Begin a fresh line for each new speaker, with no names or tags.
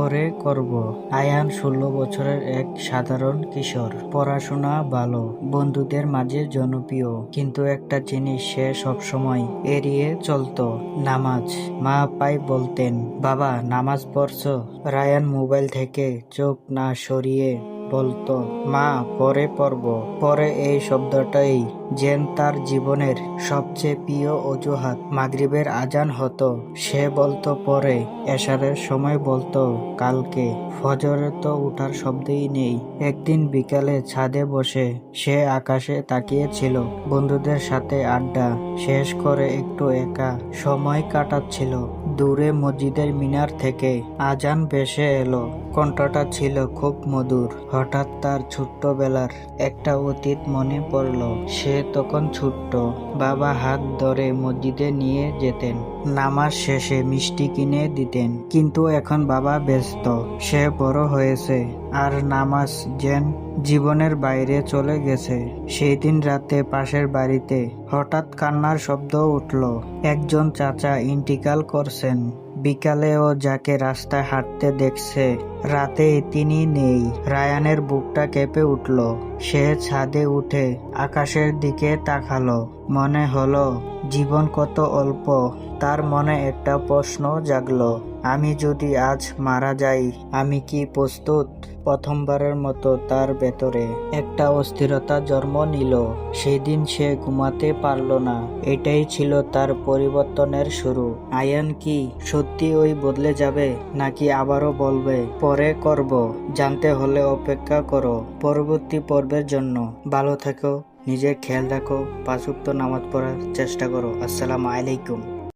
পরে করব। আয়ান 16 বছরের এক সাধারণ কিশোর। পড়াশোনা ভালো, বন্ধুদের মাঝে জনপ্রিয়, কিন্তু একটা জিনিস সে সবসময় এড়িয়ে চলতো, নামাজ। মা পাই বলতেন, বাবা নামাজ পড়ছো? রায়ান মোবাইল থেকে চোখ না সরিয়ে বলতো, মা পরে পড়ব। পরে এই শব্দটাই যেন তার জীবনের সবচেয়ে প্রিয় অজুহাত। মাগরিবের আজান হতো, সে বলতো পরে। এশারের সময় বলতো কালকে। ফজরে তো উঠার শব্দই নেই। একদিন বিকালে ছাদে বসে সে আকাশে তাকিয়েছিল, বন্ধুদের সাথে আড্ডা শেষ করে একটু একা সময় কাটাচ্ছিল। দূরে মসজিদের মিনার থেকে আজান ভেসে এলো, কণ্ঠটা ছিল খুব মধুর। হঠাৎ তার ছোট্টবেলার একটা অতীত মনে পড়ল। সে তখন ছোট্ট, বাবা হাত ধরে মসজিদে নিয়ে যেতেন, নামাজ শেষে মিষ্টি কিনে দিতেন। কিন্তু এখন বাবা ব্যস্ত, সে বড় হয়েছে, আর নামাজ যেন জীবনের বাইরে চলে গেছে। সেই দিন রাতে পাশের বাড়িতে হঠাৎ কান্নার শব্দ উঠল। একজন চাচা ইন্টিকাল করছেন। বিকালেও যাকে রাস্তায় হাঁটতে দেখছে, রাতে তিনি নেই। রায়ানের বুকটা কেঁপে উঠল। সে ছাদে উঠে আকাশের দিকে তাকালো। মনে হলো জীবন কত অল্প। তার মনে একটা প্রশ্ন জাগলো, আমি যদি আজ মারা যাই, আমি কি প্রস্তুত? প্রথমবারের মতো তার ভেতরে একটা অস্থিরতা জন্ম নিল। সেই দিন সে ঘুমাতে পারল না। এটাই ছিল তার পরিবর্তনের শুরু। আয়ান কি সত্যি ওই বদলে যাবে, নাকি আবারও বলবে পরে করব? জানতে হলে অপেক্ষা করো পরবর্তী পর্বের জন্য। ভালো থেকো, নিজের খেয়াল রাখো, 5 ওয়াক্ত নামাজ পড়ার চেষ্টা করো। আসসালামু আলাইকুম।